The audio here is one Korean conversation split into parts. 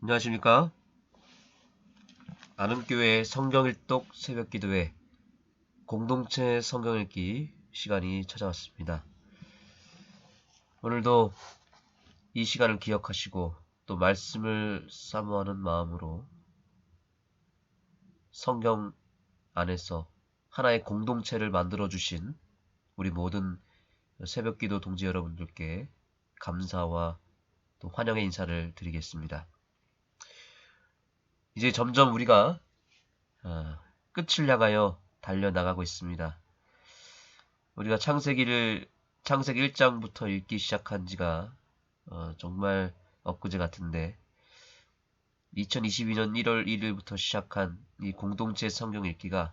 안녕하십니까? 아는교회 성경일독 새벽기도회 공동체 성경읽기 시간이 찾아왔습니다. 오늘도 이 시간을 기억하시고 또 말씀을 사모하는 마음으로 성경 안에서 하나의 공동체를 만들어주신 우리 모든 새벽기도 동지 여러분들께 감사와 또 환영의 인사를 드리겠습니다. 이제 점점 우리가 끝을 향하여 달려나가고 있습니다. 우리가 창세기 1장부터 읽기 시작한 지가 정말 엊그제 같은데 2022년 1월 1일부터 시작한 이 공동체 성경 읽기가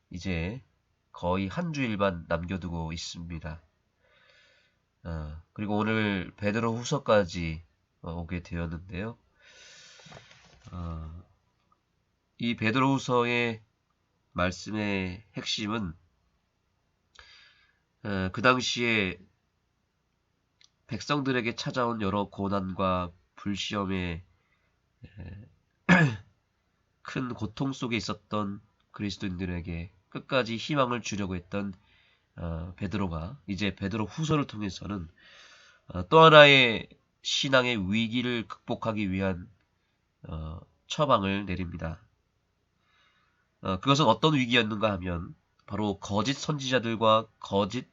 이제 거의 한 주일만 남겨두고 있습니다. 그리고 오늘 베드로 후서까지 오게 되었는데요. 이 베드로 후서의 말씀의 핵심은 그 당시에 백성들에게 찾아온 여러 고난과 불시험에 큰 고통 속에 있었던 그리스도인들에게 끝까지 희망을 주려고 했던 베드로가 이제 베드로 후서를 통해서는 또 하나의 신앙의 위기를 극복하기 위한 처방을 내립니다. 그것은 어떤 위기였는가 하면 바로 거짓 선지자들과 거짓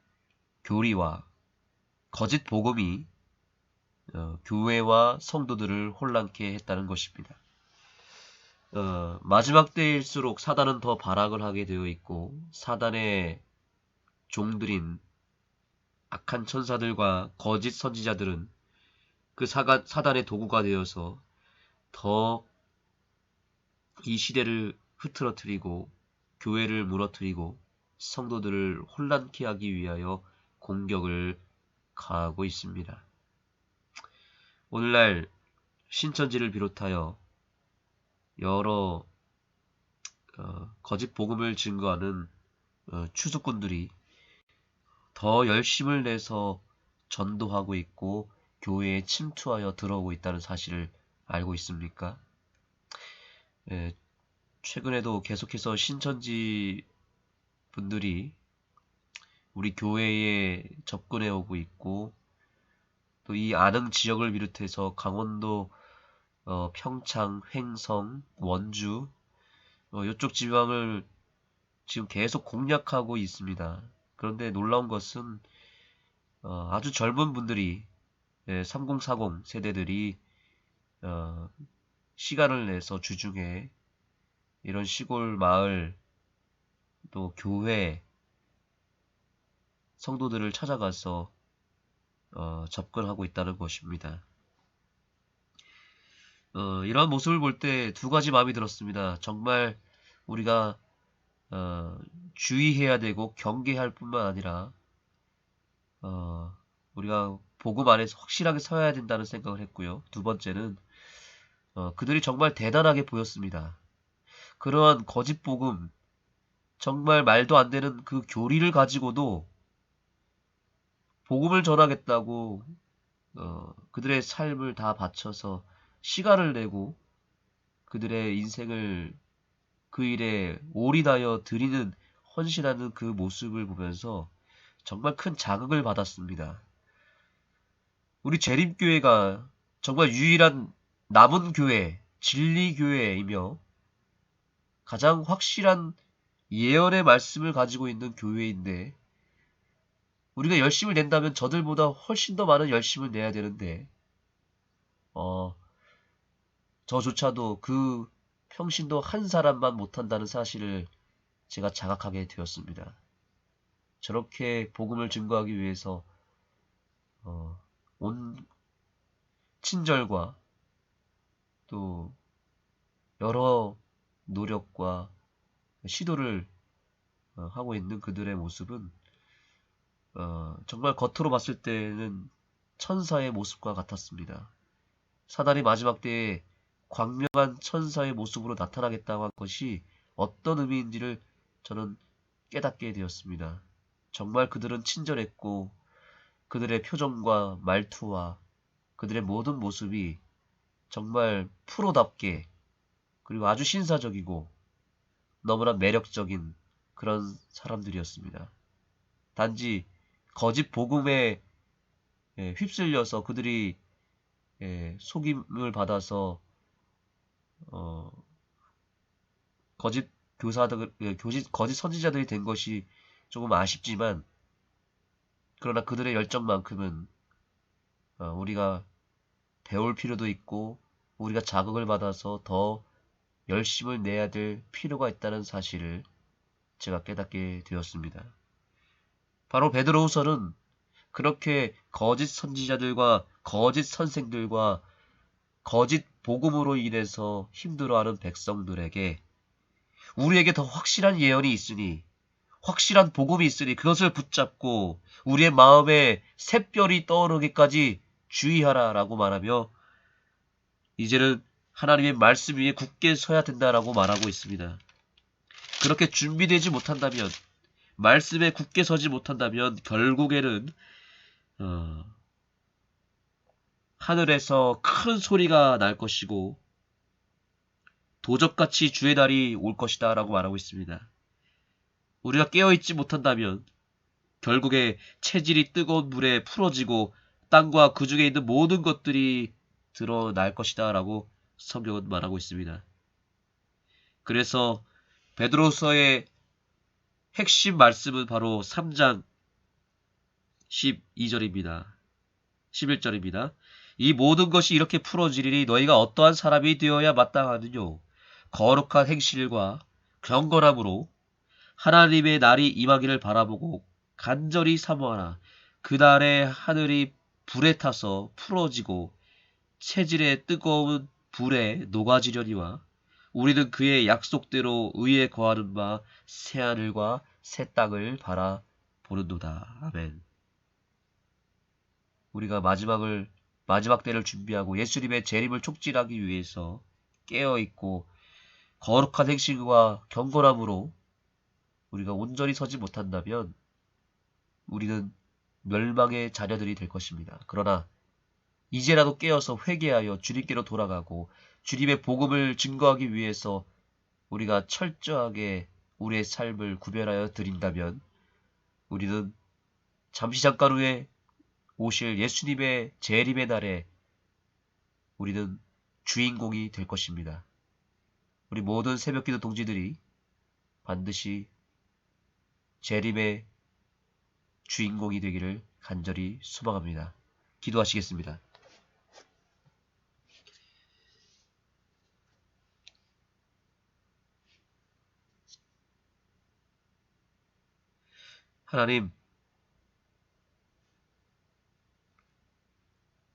교리와 거짓 복음이 교회와 성도들을 혼란케 했다는 것입니다. 마지막 때일수록 사단은 더 발악을 하게 되어 있고 사단의 종들인 악한 천사들과 거짓 선지자들은 그 사단의 도구가 되어서 더 이 시대를 흐트러뜨리고 교회를 무너뜨리고 성도들을 혼란케 하기 위하여 공격을 가하고 있습니다. 오늘날 신천지를 비롯하여 여러 거짓 복음을 증거하는 추수꾼들이 더 열심을 내서 전도하고 있고 교회에 침투하여 들어오고 있다는 사실을 알고 있습니까? 최근에도 계속해서 신천지 분들이 우리 교회에 접근해 오고 있고 또 이 안흥 지역을 비롯해서 강원도 평창, 횡성, 원주 이쪽 지방을 지금 계속 공략하고 있습니다. 그런데 놀라운 것은 아주 젊은 분들이 3040 세대들이 시간을 내서 주중에 이런 시골 마을 또 교회 성도들을 찾아가서 접근하고 있다는 것입니다. 이런 모습을 볼 때 두 가지 마음이 들었습니다. 정말 우리가 주의해야 되고 경계할 뿐만 아니라 우리가 복음 안에서 확실하게 서야 된다는 생각을 했고요. 두 번째는 그들이 정말 대단하게 보였습니다. 그러한 거짓 복음, 정말 말도 안 되는 그 교리를 가지고도 복음을 전하겠다고 그들의 삶을 다 바쳐서 시간을 내고 그들의 인생을 그 일에 올인하여 드리는 헌신하는 그 모습을 보면서 정말 큰 자극을 받았습니다. 우리 재림교회가 정말 유일한 남은 교회, 진리교회이며 가장 확실한 예언의 말씀을 가지고 있는 교회인데 우리가 열심을 낸다면 저들보다 훨씬 더 많은 열심을 내야 되는데 저조차도 그 평신도 한 사람만 못한다는 사실을 제가 자각하게 되었습니다. 저렇게 복음을 증거하기 위해서 온 친절과 또 여러 노력과 시도를 하고 있는 그들의 모습은 정말 겉으로 봤을 때는 천사의 모습과 같았습니다. 사단이 마지막 때에 광명한 천사의 모습으로 나타나겠다고 한 것이 어떤 의미인지를 저는 깨닫게 되었습니다. 정말 그들은 친절했고 그들의 표정과 말투와 그들의 모든 모습이 정말 프로답게 그리고 아주 신사적이고 너무나 매력적인 그런 사람들이었습니다. 단지 거짓 복음에 휩쓸려서 그들이 속임을 받아서 거짓 거짓 선지자들이 된 것이 조금 아쉽지만, 그러나 그들의 열정만큼은 우리가 배울 필요도 있고 우리가 자극을 받아서 더 열심을 내야 될 필요가 있다는 사실을 제가 깨닫게 되었습니다. 바로 베드로후서는 그렇게 거짓 선지자들과 거짓 선생들과 거짓 복음으로 인해서 힘들어하는 백성들에게 우리에게 더 확실한 예언이 있으니, 확실한 복음이 있으니 그것을 붙잡고 우리의 마음에 샛별이 떠오르기까지 주의하라 라고 말하며, 이제는 하나님의 말씀 위에 굳게 서야 된다라고 말하고 있습니다. 그렇게 준비되지 못한다면, 말씀에 굳게 서지 못한다면 결국에는 하늘에서 큰 소리가 날 것이고 도적같이 주의 날이 올 것이다 라고 말하고 있습니다. 우리가 깨어있지 못한다면 결국에 체질이 뜨거운 물에 풀어지고 땅과 그 중에 있는 모든 것들이 드러날 것이다 라고 성경은 말하고 있습니다. 그래서 베드로서의 핵심 말씀은 바로 3장 12절입니다. 11절입니다. 이 모든 것이 이렇게 풀어지리니 너희가 어떠한 사람이 되어야 마땅하느뇨. 거룩한 행실과 경건함으로 하나님의 날이 임하기를 바라보고 간절히 사모하라. 그날에 하늘이 불에 타서 풀어지고 체질의 뜨거운 불에 녹아지려니와 우리는 그의 약속대로 의에 거하는 바 새하늘과 새 땅을 바라보는도다. 아멘. 우리가 마지막 때를 준비하고 예수님의 재림을 촉진하기 위해서 깨어있고 거룩한 행실과 경건함으로 우리가 온전히 서지 못한다면 우리는 멸망의 자녀들이 될 것입니다. 그러나 이제라도 깨어서 회개하여 주님께로 돌아가고 주님의 복음을 증거하기 위해서 우리가 철저하게 우리의 삶을 구별하여 드린다면 우리는 잠시 잠깐 후에 오실 예수님의 재림의 날에 우리는 주인공이 될 것입니다. 우리 모든 새벽기도 동지들이 반드시 재림의 주인공이 되기를 간절히 소망합니다. 기도하시겠습니다. 하나님,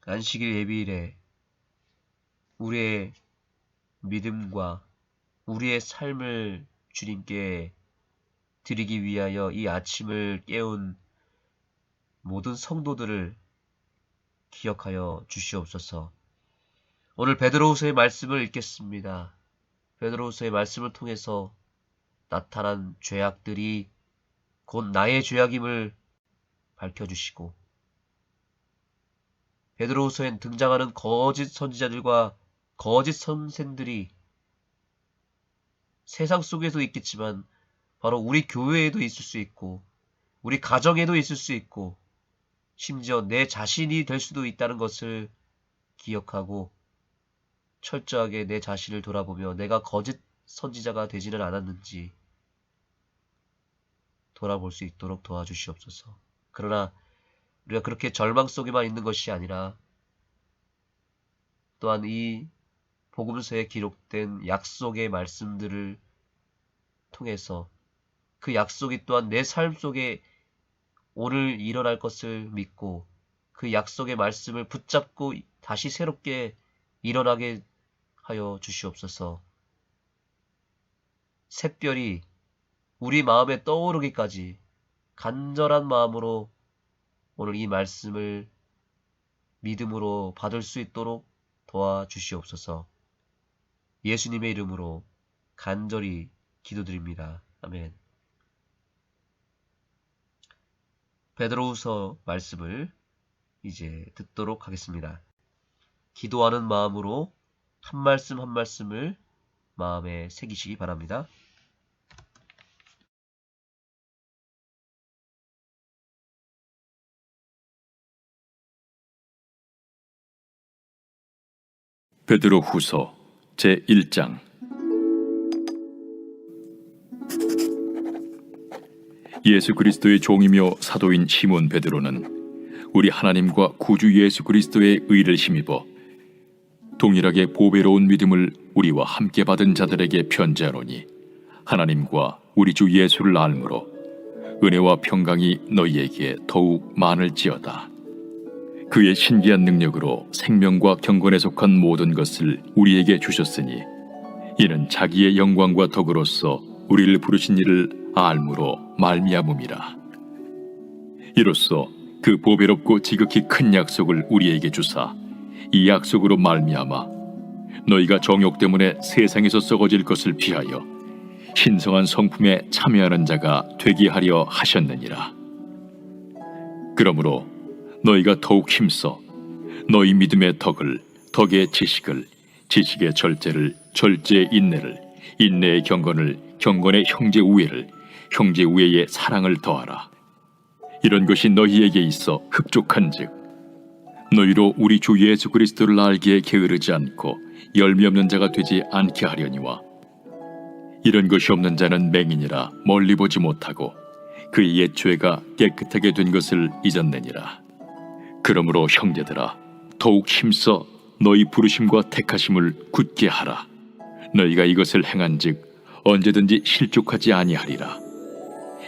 안식일 예비일에 우리의 믿음과 우리의 삶을 주님께 드리기 위하여 이 아침을 깨운 모든 성도들을 기억하여 주시옵소서. 오늘 베드로후서의 말씀을 읽겠습니다. 베드로후서의 말씀을 통해서 나타난 죄악들이 곧 나의 죄악임을 밝혀주시고 베드로후서엔 등장하는 거짓 선지자들과 거짓 선생들이 세상 속에도 있겠지만 바로 우리 교회에도 있을 수 있고 우리 가정에도 있을 수 있고 심지어 내 자신이 될 수도 있다는 것을 기억하고 철저하게 내 자신을 돌아보며 내가 거짓 선지자가 되지는 않았는지 돌아볼 수 있도록 도와주시옵소서. 그러나 우리가 그렇게 절망 속에만 있는 것이 아니라 또한 이 복음서에 기록된 약속의 말씀들을 통해서 그 약속이 또한 내 삶 속에 오늘 일어날 것을 믿고 그 약속의 말씀을 붙잡고 다시 새롭게 일어나게 하여 주시옵소서. 샛별이 우리 마음에 떠오르기까지 간절한 마음으로 오늘 이 말씀을 믿음으로 받을 수 있도록 도와주시옵소서. 예수님의 이름으로 간절히 기도드립니다. 아멘. 베드로후서 말씀을 이제 듣도록 하겠습니다. 기도하는 마음으로 한 말씀 한 말씀을 마음에 새기시기 바랍니다. 베드로후서 제1장. 예수 그리스도의 종이며 사도인 시몬 베드로는 우리 하나님과 구주 예수 그리스도의 의를 힘입어 동일하게 보배로운 믿음을 우리와 함께 받은 자들에게 편지하노니, 하나님과 우리 주 예수를 알므로 은혜와 평강이 너희에게 더욱 많을지어다. 그의 신기한 능력으로 생명과 경건에 속한 모든 것을 우리에게 주셨으니, 이는 자기의 영광과 덕으로서 우리를 부르신 이를 알므로 말미암음이라. 이로써 그 보배롭고 지극히 큰 약속을 우리에게 주사, 이 약속으로 말미암아 너희가 정욕 때문에 세상에서 썩어질 것을 피하여 신성한 성품에 참여하는 자가 되게 하려 하셨느니라. 그러므로 너희가 더욱 힘써 너희 믿음의 덕을, 덕의 지식을, 지식의 절제를, 절제의 인내를, 인내의 경건을, 경건의 형제 우애를, 형제 우애의 사랑을 더하라. 이런 것이 너희에게 있어 흡족한즉 너희로 우리 주 예수 그리스도를 알기에 게으르지 않고 열미 없는 자가 되지 않게 하려니와, 이런 것이 없는 자는 맹인이라 멀리 보지 못하고 그의 옛 죄가 깨끗하게 된 것을 잊었느니라. 그러므로 형제들아, 더욱 힘써 너희 부르심과 택하심을 굳게 하라. 너희가 이것을 행한즉 언제든지 실족하지 아니하리라.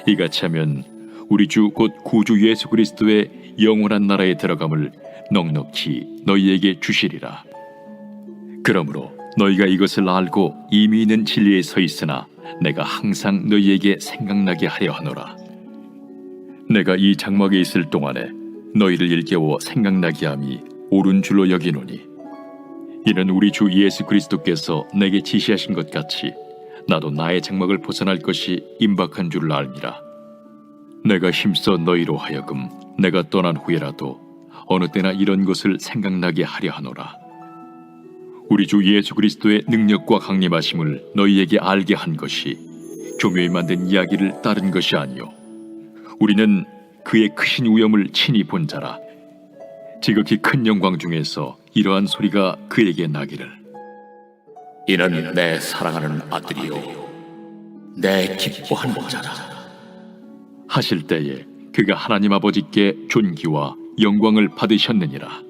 이같이 하면 우리 주 곧 구주 예수 그리스도의 영원한 나라에 들어감을 넉넉히 너희에게 주시리라. 그러므로 너희가 이것을 알고 이미 있는 진리에 서 있으나 내가 항상 너희에게 생각나게 하려 하노라. 내가 이 장막에 있을 동안에 너희를 일깨워 생각나게 함이 옳은 줄로 여기노니, 이는 우리 주 예수 그리스도께서 내게 지시하신 것 같이 나도 나의 장막을 벗어날 것이 임박한 줄을 알미라. 내가 힘써 너희로 하여금 내가 떠난 후에라도 어느 때나 이런 것을 생각나게 하려 하노라. 우리 주 예수 그리스도의 능력과 강림하심을 너희에게 알게 한 것이 교묘히 만든 이야기를 따른 것이 아니요, 우리는 그의 크신 위엄을 친히 본 자라. 지극히 큰 영광 중에서 이러한 소리가 그에게 나기를, 이는 내 사랑하는 아들이요 내 기뻐하는 자라 하실 때에 그가 하나님 아버지께 존귀와 영광을 받으셨느니라.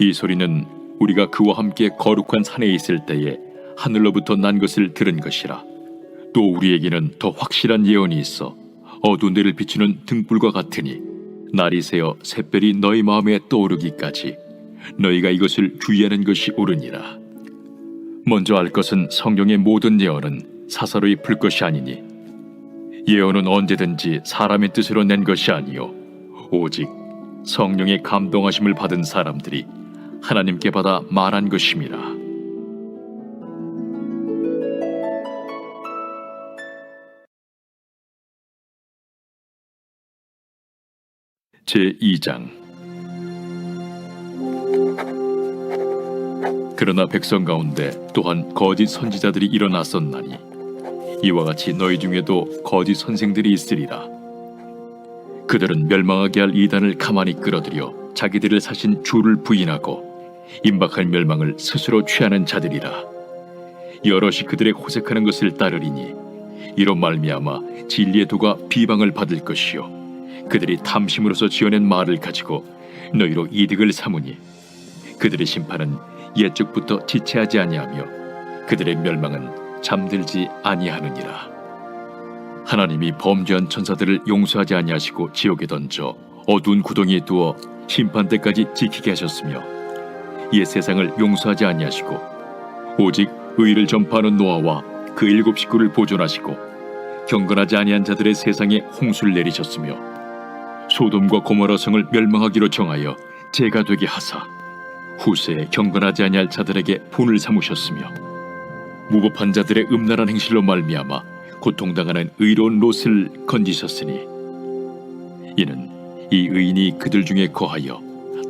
이 소리는 우리가 그와 함께 거룩한 산에 있을 때에 하늘로부터 난 것을 들은 것이라. 또 우리에게는 더 확실한 예언이 있어 어두운 데를 비추는 등불과 같으니, 날이 새어 샛별이 너희 마음에 떠오르기까지 너희가 이것을 주의하는 것이 옳으니라. 먼저 알 것은 성경의 모든 예언은 사사로이 풀 것이 아니니, 예언은 언제든지 사람의 뜻으로 낸 것이 아니요 오직 성령의 감동하심을 받은 사람들이 하나님께 받아 말한 것임이라. 제2장. 그러나 백성 가운데 또한 거짓 선지자들이 일어났었나니, 이와 같이 너희 중에도 거짓 선생들이 있으리라. 그들은 멸망하게 할 이단을 가만히 끌어들여 자기들을 사신 주를 부인하고 임박할 멸망을 스스로 취하는 자들이라. 여럿이 그들의 호색하는 것을 따르리니, 이로 말미암아 진리의 도가 비방을 받을 것이요 그들이 탐심으로서 지어낸 말을 가지고 너희로 이득을 삼으니, 그들의 심판은 옛적부터 지체하지 아니하며 그들의 멸망은 잠들지 아니하느니라. 하나님이 범죄한 천사들을 용서하지 아니하시고 지옥에 던져 어두운 구덩이에 두어 심판 때까지 지키게 하셨으며, 옛 세상을 용서하지 아니하시고 오직 의를 전파하는 노아와 그 7 식구를 보존하시고 경건하지 아니한 자들의 세상에 홍수를 내리셨으며, 소돔과 고모라 성을 멸망하기로 정하여 죄가 되게 하사 후세에 경건하지 아니할 자들에게 본을 삼으셨으며, 무법한 자들의 음란한 행실로 말미암아 고통당하는 의로운 롯을 건지셨으니, 이는 이 의인이 그들 중에 거하여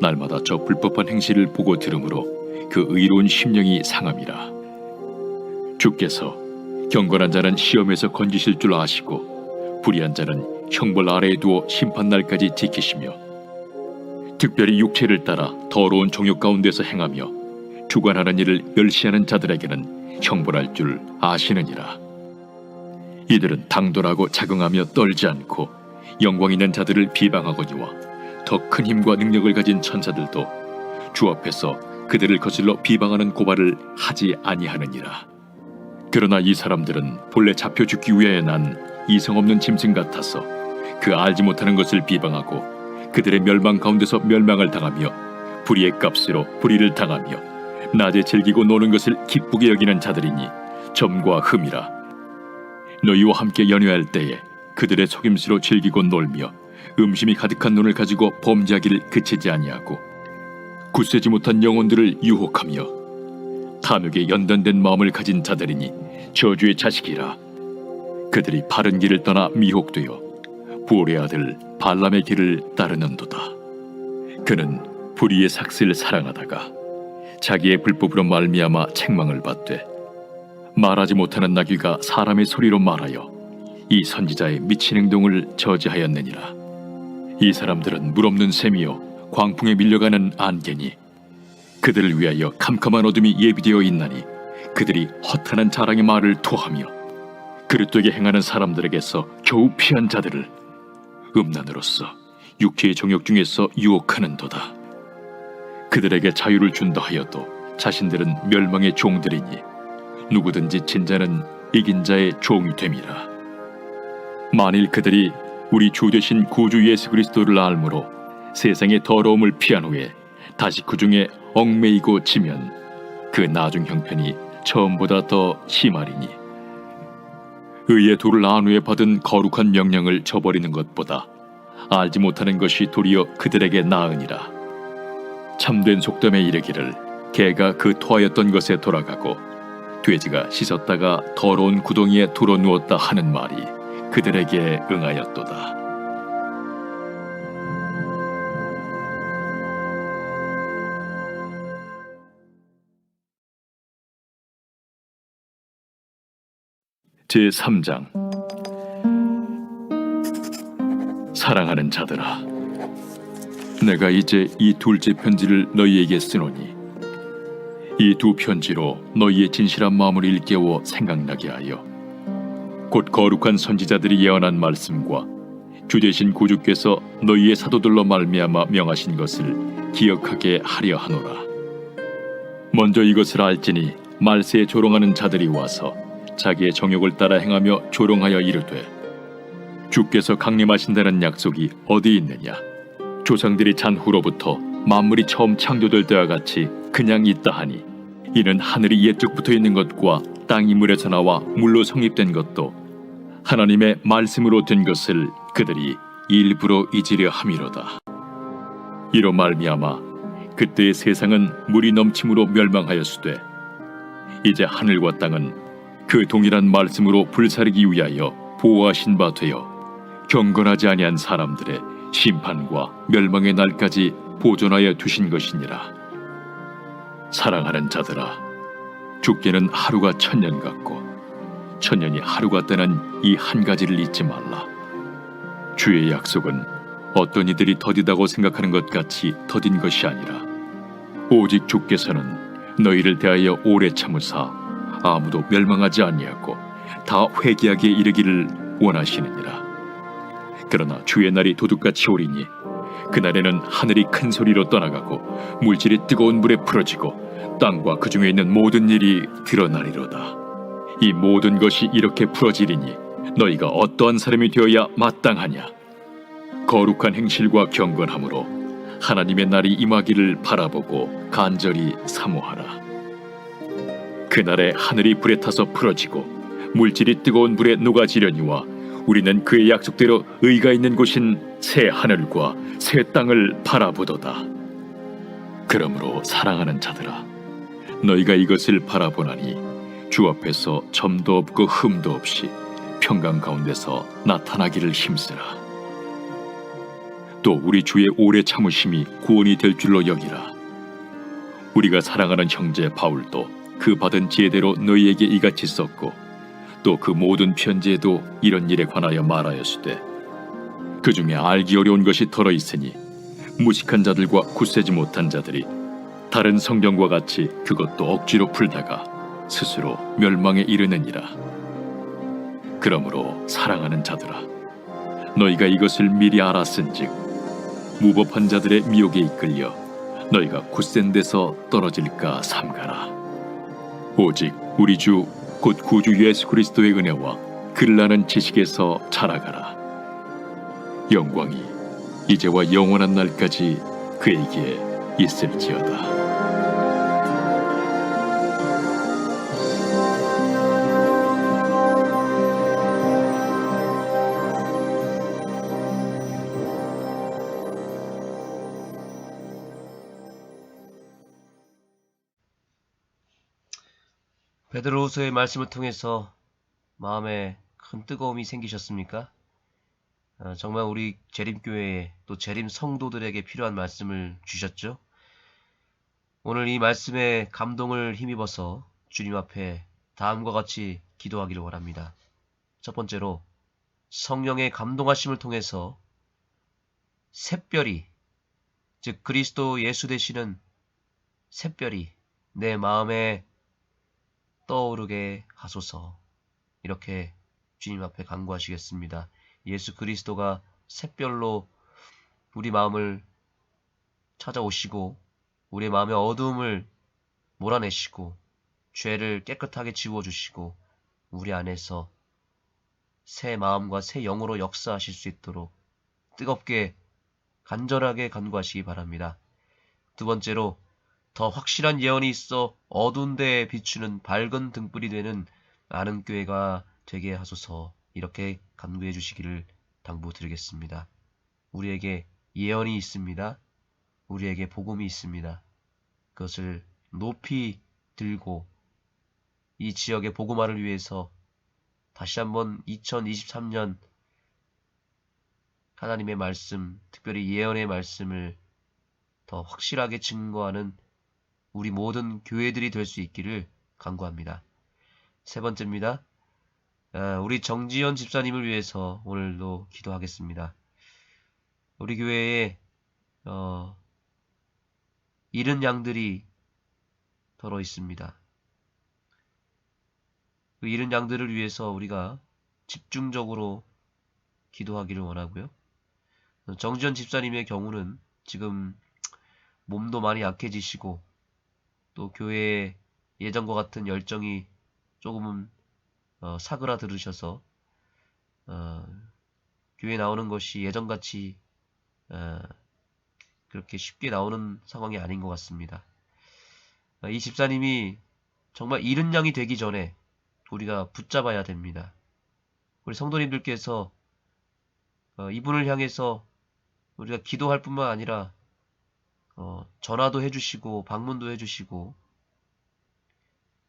날마다 저 불법한 행실을 보고 들으므로 그 의로운 심령이 상함이라. 주께서 경건한 자는 시험에서 건지실 줄 아시고 불의한 자는 형벌 아래에 두어 심판날까지 지키시며 특별히 육체를 따라 더러운 정욕 가운데서 행하며 주관하는 일을 멸시하는 자들에게는 형벌할 줄 아시느니라. 이들은 당돌하고 자긍하며 떨지 않고 영광 있는 자들을 비방하거니와 더 큰 힘과 능력을 가진 천사들도 주 앞에서 그들을 거슬러 비방하는 고발을 하지 아니하느니라. 그러나 이 사람들은 본래 잡혀 죽기 위하여 난 이성 없는 짐승 같아서 그 알지 못하는 것을 비방하고 그들의 멸망 가운데서 멸망을 당하며 불의의 값으로 불의를 당하며 낮에 즐기고 노는 것을 기쁘게 여기는 자들이니 점과 흠이라. 너희와 함께 연회할 때에 그들의 속임수로 즐기고 놀며 음심이 가득한 눈을 가지고 범죄하기를 그치지 아니하고 굳세지 못한 영혼들을 유혹하며 탐욕에 연단된 마음을 가진 자들이니 저주의 자식이라. 그들이 바른 길을 떠나 미혹되어 부올의 아들 발람의 길을 따르는도다. 그는 불의의 삭슬을 사랑하다가 자기의 불법으로 말미암아 책망을 받되 말하지 못하는 나귀가 사람의 소리로 말하여 이 선지자의 미친 행동을 저지하였느니라. 이 사람들은 물없는 샘이요 광풍에 밀려가는 안개니 그들을 위하여 캄캄한 어둠이 예비되어 있나니 그들이 허탄한 자랑의 말을 토하며 그릇되게 행하는 사람들에게서 겨우 피한 자들을 음란으로서 육체의 정욕 중에서 유혹하는도다. 그들에게 자유를 준다 하여도 자신들은 멸망의 종들이니 누구든지 진 자는 이긴 자의 종이 됨이라. 만일 그들이 우리 주 되신 구주 예수 그리스도를 알므로 세상의 더러움을 피한 후에 다시 그 중에 얽매이고 지면 그 나중 형편이 처음보다 더 심하리니 의의 도를 안 후에 받은 거룩한 명령을 저버리는 것보다 알지 못하는 것이 도리어 그들에게 나으니라. 참된 속담에 이르기를 개가 그 토하였던 것에 돌아가고 돼지가 씻었다가 더러운 구덩이에 들어 누웠다 하는 말이 그들에게 응하였도다. 제3장. 사랑하는 자들아, 내가 이제 이 둘째 편지를 너희에게 쓰노니 이 두 편지로 너희의 진실한 마음을 일깨워 생각나게 하여 곧 거룩한 선지자들이 예언한 말씀과 주 되신 구주께서 너희의 사도들로 말미암아 명하신 것을 기억하게 하려 하노라. 먼저 이것을 알지니 말세에 조롱하는 자들이 와서 자기의 정욕을 따라 행하며 조롱하여 이르되 주께서 강림하신다는 약속이 어디 있느냐? 조상들이 잔 후로부터 만물이 처음 창조될 때와 같이 그냥 있다 하니 이는 하늘이 옛적부터 있는 것과 땅이 물에서 나와 물로 성립된 것도 하나님의 말씀으로 된 것을 그들이 일부러 잊으려 함이로다. 이로 말미암아 그때의 세상은 물이 넘침으로 멸망하였으되 이제 하늘과 땅은 그 동일한 말씀으로 불사르기 위하여 보호하신 바 되어 경건하지 아니한 사람들의 심판과 멸망의 날까지 보존하여 두신 것이니라. 사랑하는 자들아, 죽기는 하루가 천년 같고 천년이 하루 같다는 이 한 가지를 잊지 말라. 주의 약속은 어떤 이들이 더디다고 생각하는 것 같이 더딘 것이 아니라 오직 주께서는 너희를 대하여 오래 참으사 아무도 멸망하지 아니하고 다 회개하기에 이르기를 원하시느니라. 그러나 주의 날이 도둑같이 오리니 그날에는 하늘이 큰 소리로 떠나가고 물질이 뜨거운 불에 풀어지고 땅과 그 중에 있는 모든 일이 드러나리로다. 이 모든 것이 이렇게 풀어지리니 너희가 어떠한 사람이 되어야 마땅하냐? 거룩한 행실과 경건함으로 하나님의 날이 임하기를 바라보고 간절히 사모하라. 그날에 하늘이 불에 타서 풀어지고 물질이 뜨거운 불에 녹아지려니와 우리는 그의 약속대로 의가 있는 곳인 새 하늘과 새 땅을 바라보도다. 그러므로 사랑하는 자들아, 너희가 이것을 바라보나니 주 앞에서 점도 없고 흠도 없이 평강 가운데서 나타나기를 힘쓰라. 또 우리 주의 오래 참으심이 구원이 될 줄로 여기라. 우리가 사랑하는 형제 바울도 그 받은 지혜대로 너희에게 이같이 썼고 또 그 모든 편지에도 이런 일에 관하여 말하였으되 그 중에 알기 어려운 것이 덜어 있으니 무식한 자들과 굳세지 못한 자들이 다른 성경과 같이 그것도 억지로 풀다가 스스로 멸망에 이르느니라. 그러므로 사랑하는 자들아, 너희가 이것을 미리 알았은즉 무법한 자들의 미혹에 이끌려 너희가 굳센 데서 떨어질까 삼가라. 오직 우리 주 곧 구주 예수 그리스도의 은혜와 글나는 지식에서 자라가라. 영광이 이제와 영원한 날까지 그에게 있을지어다. 베드로후서의 말씀을 통해서 마음에 큰 뜨거움이 생기셨습니까? 정말 우리 재림교회에 또 재림 성도들에게 필요한 말씀을 주셨죠? 오늘 이 말씀에 감동을 힘입어서 주님 앞에 다음과 같이 기도하기를 원합니다. 첫 번째로 성령의 감동하심을 통해서 샛별이, 즉 그리스도 예수 되시는 샛별이 내 마음에 떠오르게 하소서. 이렇게 주님 앞에 간구하시겠습니다. 예수 그리스도가 샛별로 우리 마음을 찾아오시고 우리 마음의 어두움을 몰아내시고 죄를 깨끗하게 지워주시고 우리 안에서 새 마음과 새 영으로 역사하실 수 있도록 뜨겁게 간절하게 간구하시기 바랍니다. 두 번째로 더 확실한 예언이 있어 어두운 데에 비추는 밝은 등불이 되는 아는교회가 되게 하소서. 이렇게 간구해 주시기를 당부드리겠습니다. 우리에게 예언이 있습니다. 우리에게 복음이 있습니다. 그것을 높이 들고 이 지역의 복음화를 위해서 다시 한번 2023년 하나님의 말씀, 특별히 예언의 말씀을 더 확실하게 증거하는 우리 모든 교회들이 될 수 있기를 간구합니다. 세 번째입니다. 우리 정지현 집사님을 위해서 오늘도 기도하겠습니다. 우리 교회에 잃은 양들이 더러 있습니다. 그 잃은 양들을 위해서 우리가 집중적으로 기도하기를 원하고요. 정지현 집사님의 경우는 지금 몸도 많이 약해지시고 또 교회에 예전과 같은 열정이 조금은 사그라들으셔서 교회 나오는 것이 예전같이 그렇게 쉽게 나오는 상황이 아닌 것 같습니다. 이 집사님이 정말 잃은 양이 되기 전에 우리가 붙잡아야 됩니다. 우리 성도님들께서 이분을 향해서 우리가 기도할 뿐만 아니라 전화도 해주시고 방문도 해주시고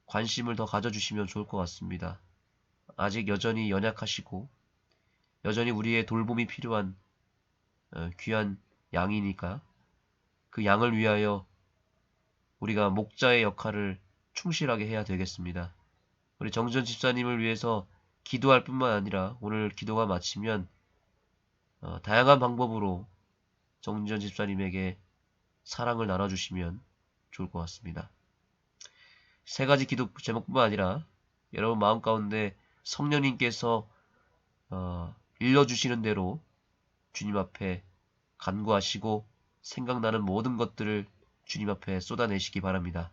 관심을 더 가져주시면 좋을 것 같습니다. 아직 여전히 연약하시고 여전히 우리의 돌봄이 필요한 귀한 양이니까 그 양을 위하여 우리가 목자의 역할을 충실하게 해야 되겠습니다. 우리 정지현 집사님을 위해서 기도할 뿐만 아니라 오늘 기도가 마치면 다양한 방법으로 정지현 집사님에게 사랑을 나눠주시면 좋을 것 같습니다. 세 가지 기도 제목뿐만 아니라 여러분 마음 가운데 성령님께서 일러주시는 대로 주님 앞에 간구하시고 생각나는 모든 것들을 주님 앞에 쏟아내시기 바랍니다.